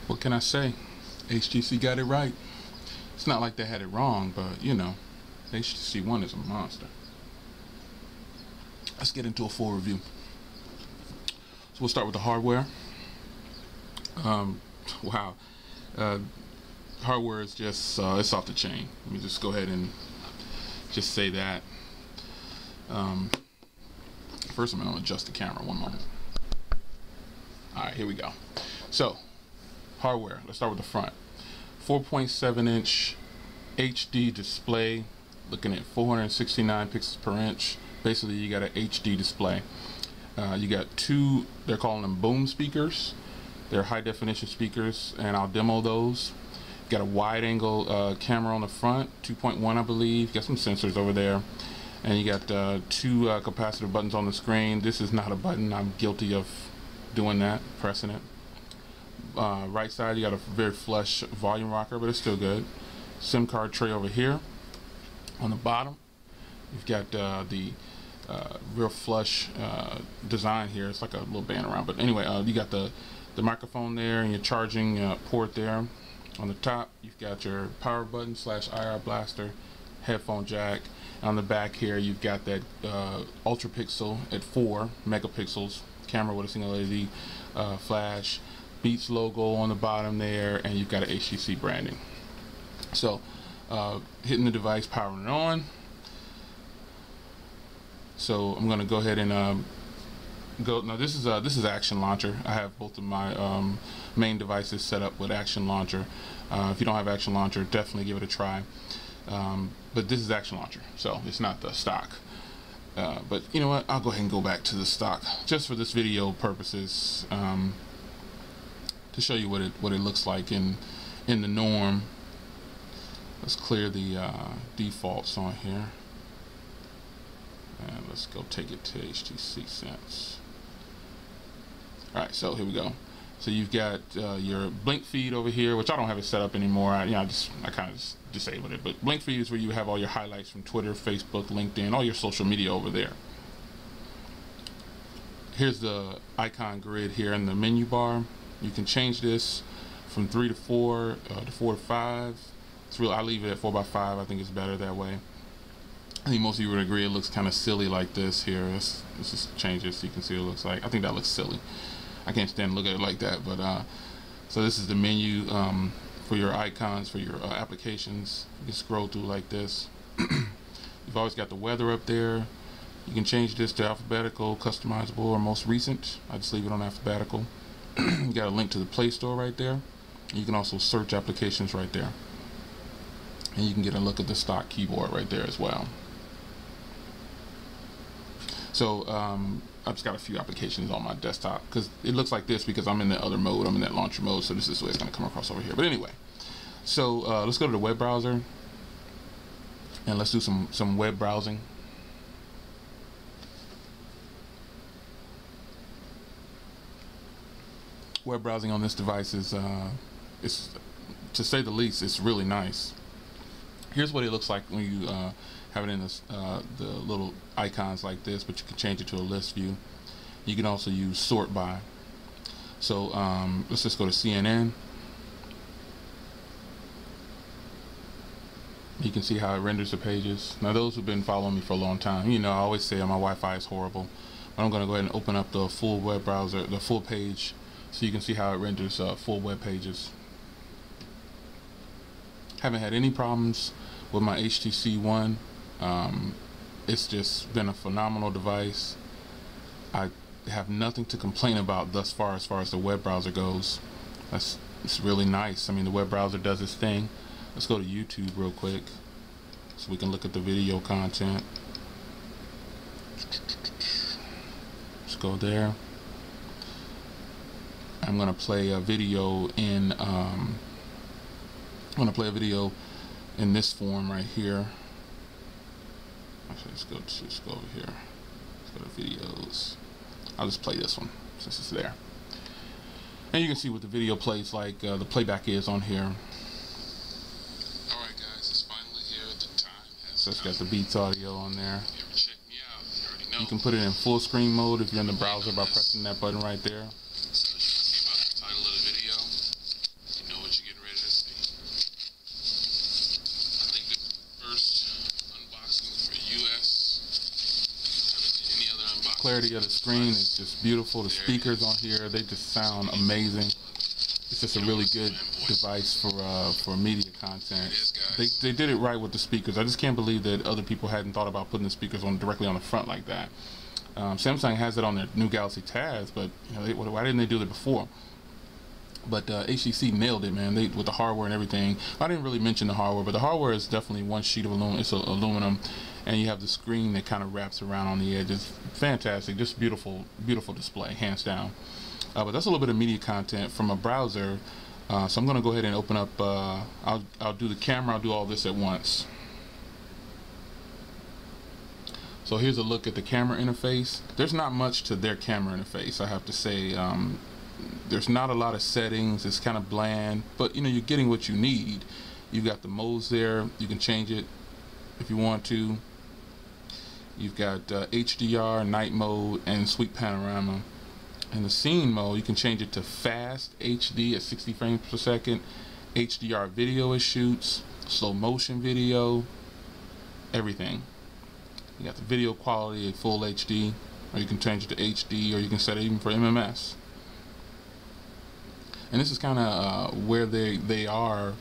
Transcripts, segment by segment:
What can I say? HTC got it right. It's not like they had it wrong, but you know, HTC One is a monster. Let's get into a full review. So we'll start with the hardware. Wow, hardware is just it's off the chain. Let me just go ahead and just say that. First, I'm going to adjust the camera. One moment. All right, here we go. So, hardware. Let's start with the front. 4.7-inch HD display, looking at 469 pixels per inch. Basically, you got an HD display. You got two, they're calling them boom speakers. They're high definition speakers, and I'll demo those. You got a wide angle camera on the front, 2.1 I believe. You got some sensors over there. And you got two capacitive buttons on the screen. This is not a button. I'm guilty of doing that, pressing it. Right side, you got a very flush volume rocker, but it's still good. SIM card tray over here. On the bottom, you've got the real flush design here. It's like a little band around, but anyway, you got the microphone there and your charging port there. On the top, you've got your power button / IR blaster, headphone jack. On the back here, you've got that ultra pixel at 4 megapixels camera with a single LED flash, Beats logo on the bottom there, and you've got an HTC branding. So, hitting the device, powering it on. So I'm going to go ahead and go. Now this is Action Launcher. I have both of my main devices set up with Action Launcher. If you don't have Action Launcher, definitely give it a try. But this is Action Launcher, so it's not the stock. But you know what? I'll go ahead and go back to the stock just for this video purposes, to show you what it looks like in the norm. Let's clear the defaults on here, and let's go take it to HTC Sense. All right, so here we go. So you've got your blink feed over here, which I don't have it set up anymore. I kind of just disabled it. But blink feed is where you have all your highlights from Twitter, Facebook, LinkedIn, all your social media over there. Here's the icon grid here in the menu bar. You can change this from 3 to 4 to 4 to 5. It's real. I leave it at 4x5. I think it's better that way. I think most of you would agree it looks kind of silly like this here. Let's just change this so you can see what it looks like. I think that looks silly. I can't stand to look at it like that, but so this is the menu for your icons, for your applications. You can scroll through like this. You've always got the weather up there. You can change this to alphabetical, customizable, or most recent. I just leave it on alphabetical. You got a link to the Play Store right there. You can also search applications right there. And you can get a look at the stock keyboard right there as well. So I've just got a few applications on my desktop because it looks like this because I'm in the other mode. I'm in that launcher mode, so this is the way it's going to come across over here. But anyway, so let's go to the web browser and let's do some web browsing. Web browsing on this device is, to say the least, it's really nice. Here's what it looks like when you have it in this, the little icons like this, but you can change it to a list view. You can also use sort by. So let's just go to CNN. You can see how it renders the pages. Now those who've been following me for a long time, you know I always say my Wi-Fi is horrible. But I'm going to go ahead and open up the full web browser, the full page, so you can see how it renders full web pages. Haven't had any problems with my HTC One. It's just been a phenomenal device. I have nothing to complain about thus far as the web browser goes. It's really nice. I mean, the web browser does its thing. Let's go to YouTube real quick so we can look at the video content. Let's go there. I'm gonna play a video in this form right here. Actually, let's go over here. Let's go to videos. I'll just play this one since it's there. And you can see what the video plays like, the playback is on here. Alright guys, it's finally here. The time has So it's got the Beats audio on there. If you ever check me out, you already know. You can put it in full screen mode if you're in the browser by pressing that button right there. So as you can see by the title of the video, clarity of the screen is just beautiful. The speakers on here, they just sound amazing. It's just a really good device for media content. They did it right with the speakers. I just can't believe that other people hadn't thought about putting the speakers on directly on the front like that. Samsung has it on their new Galaxy Tabs, but you know, why didn't they do it before? But HTC nailed it, man. With the hardware and everything. I didn't really mention the hardware, but the hardware is definitely one sheet of aluminum. It's aluminum, and you have the screen that kind of wraps around on the edge. It's fantastic, just beautiful, beautiful display, hands down. But that's a little bit of media content from a browser. So I'm going to go ahead and open up. I'll do the camera. I'll do all this at once. So here's a look at the camera interface. There's not much to their camera interface, I have to say. There's not a lot of settings. It's kind of bland, but you know, you're getting what you need. You've got the modes there. You can change it if you want to. You've got HDR, night mode, and sweep panorama. In the scene mode, you can change it to fast HD at 60 frames per second, HDR video it shoots, slow motion video, everything. You got the video quality at full HD, or you can change it to HD, or you can set it even for MMS. And this is kind of where they are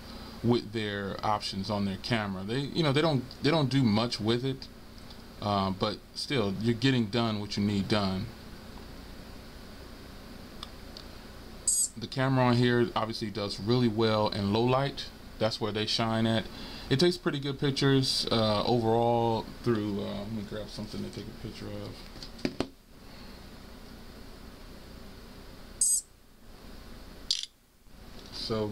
with their options on their camera. They don't do much with it, but still you're getting done what you need done. The camera on here obviously does really well in low light. That's where they shine at. It takes pretty good pictures overall through. Let me grab something to take a picture of. So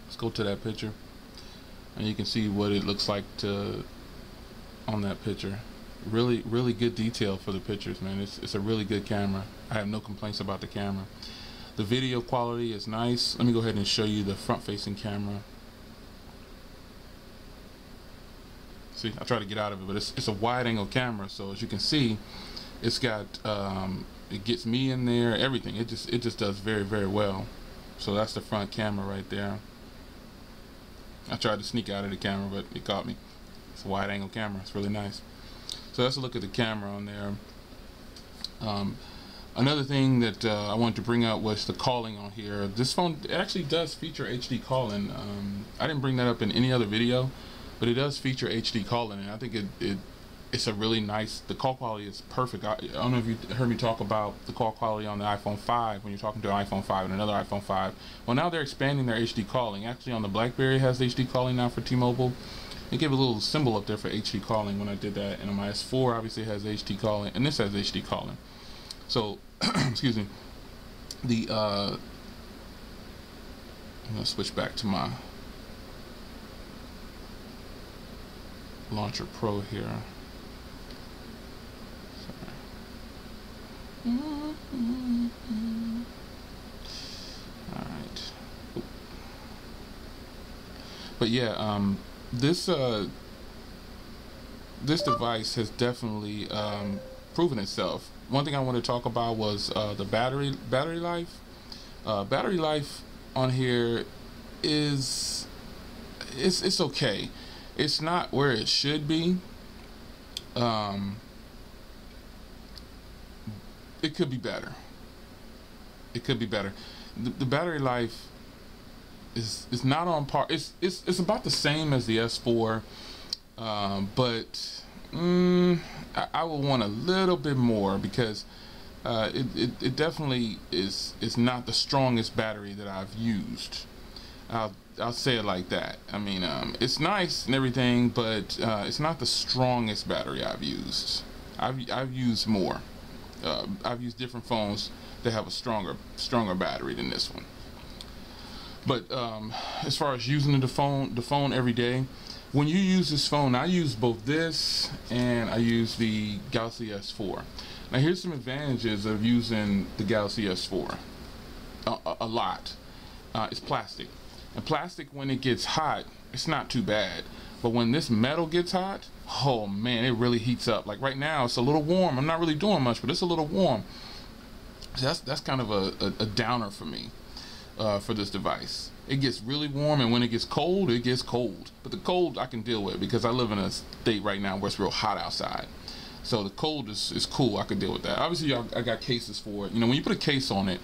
let's go to that picture, and you can see what it looks like on that picture. Really, really good detail for the pictures, man. It's a really good camera. I have no complaints about the camera. The video quality is nice. Let me go ahead and show you the front-facing camera. See, I try to get out of it, but it's a wide-angle camera, so as you can see, it's got it gets me in there, everything. It just does very, very well. So that's the front camera right there. I tried to sneak out of the camera, but it caught me. It's a wide-angle camera. It's really nice. So let's look at the camera on there. Another thing that I wanted to bring up was the calling on here. This phone actually does feature HD calling. I didn't bring that up in any other video, but it does feature HD calling, and I think it's a really nice. The call quality is perfect. I don't know if you heard me talk about the call quality on the iPhone 5 when you're talking to an iPhone 5 and another iPhone 5. Well, now they're expanding their HD calling. Actually, on the BlackBerry it has HD calling now for T-Mobile. It gave a little symbol up there for HD calling when I did that, and on my S4 obviously it has HD calling, and this has HD calling. So, excuse me. I'm gonna switch back to my Launcher Pro here. Sorry. All right. But yeah, this device has definitely proven itself. One thing I want to talk about was the battery life. Battery life on here is it's okay. It's not where it should be. It could be better. It could be better. The battery life is not on par. It's about the same as the S4, but I would want a little bit more, because it definitely is not the strongest battery that I've used. I'll say it like that. I mean, it's nice and everything, but it's not the strongest battery I've used. I've used more. I've used different phones that have a stronger battery than this one. But as far as using the phone every day, when you use this phone, I use both this and I use the Galaxy S4. Now here's some advantages of using the Galaxy S4. A lot. It's plastic. And plastic, when it gets hot, it's not too bad. But when this metal gets hot, oh man, it really heats up. Like right now, it's a little warm. I'm not really doing much, but it's a little warm. So that's kind of a downer for me, for this device. It gets really warm, and when it gets cold, But the cold I can deal with, because I live in a state right now where it's real hot outside. So the cold is cool. I could deal with that. Obviously, I got cases for it. You know, when you put a case on it,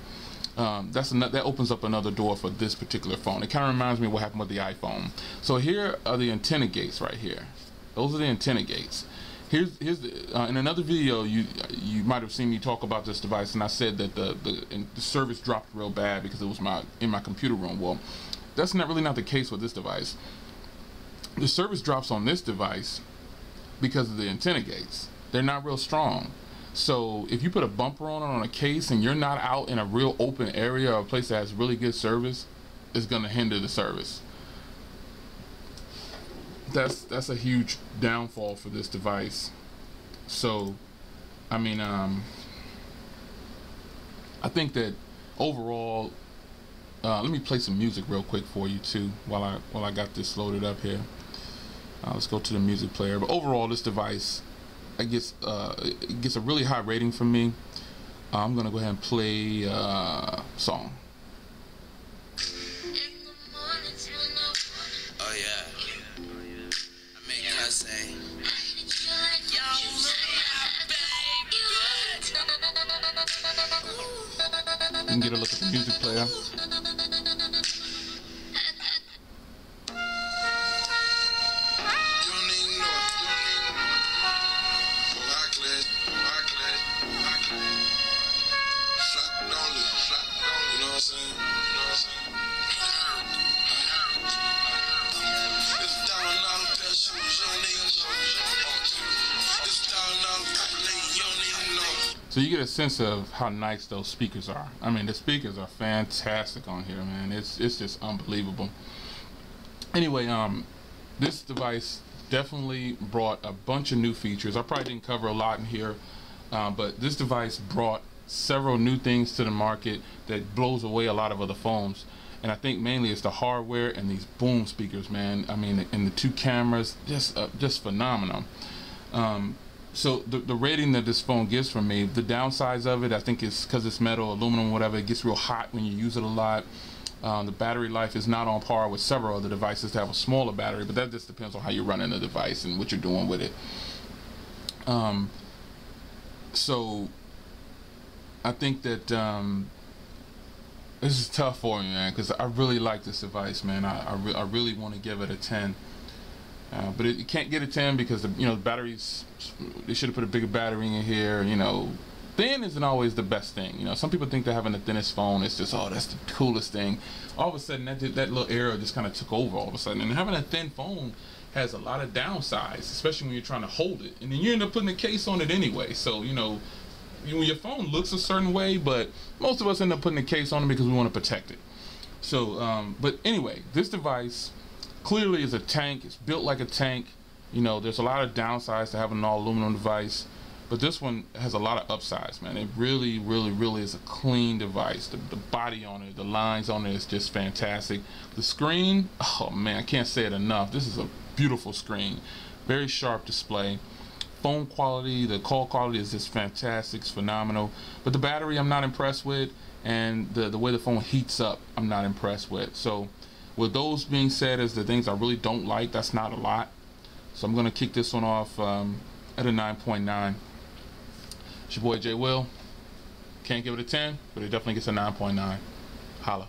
that opens up another door for this particular phone. It kind of reminds me of what happened with the iPhone. So here are the antenna gates right here. Those are the antenna gates. Here's in another video you might have seen me talk about this device, and I said that the service dropped real bad because it was in my computer room. Well, that's really not the case with this device. The service drops on this device because of the antenna gates. They're not real strong. So if you put a bumper on a case and you're not out in a real open area or a place that has really good service, it's going to hinder the service. That's a huge downfall for this device. So I mean, I think that overall, let me play some music real quick for you too while I got this loaded up here. Let's go to the music player. But overall, this device, it gets a really high rating from me. I'm gonna go ahead and play song. Oh yeah. I mean, can I say? You can get a look at the music player. So you get a sense of how nice those speakers are. I mean, the speakers are fantastic on here, man. It's just unbelievable. Anyway, this device definitely brought a bunch of new features. I probably didn't cover a lot in here, but this device brought several new things to the market that blows away a lot of other phones. And I think mainly it's the hardware and these boom speakers, man. I mean, and the two cameras, just phenomenal. So the rating that this phone gives for me, the downsides of it, I think is because it's metal, aluminum, whatever, it gets real hot when you use it a lot. The battery life is not on par with several other devices that have a smaller battery, but that just depends on how you're running the device and what you're doing with it. So I think that this is tough for me, man, because I really like this device, man. I really want to give it a 10. But it can't get a 10 because the batteries, they should have put a bigger battery in here. Thin isn't always the best thing. Some people think they're having the thinnest phone, it's just, oh, that's the coolest thing. All of a sudden that little era just kind of took over all of a sudden. And having a thin phone has a lot of downsides, especially when you're trying to hold it, and then you end up putting a case on it anyway. So your phone looks a certain way, but most of us end up putting a case on it because we want to protect it. So but anyway, this device clearly is a tank. It's built like a tank. There's a lot of downsides to having an all aluminum device, but this one has a lot of upsides, man. It really, really, really is a clean device. The body on it, the lines on it is just fantastic. The screen, oh man, I can't say it enough. This is a beautiful screen. Very sharp display. Phone quality, the call quality is just fantastic. It's phenomenal. But the battery I'm not impressed with, and the way the phone heats up I'm not impressed with. So with those being said, as the things I really don't like, that's not a lot. So I'm going to kick this one off at a 9.9. It's your boy Jay Will. Can't give it a 10, but it definitely gets a 9.9. Holla.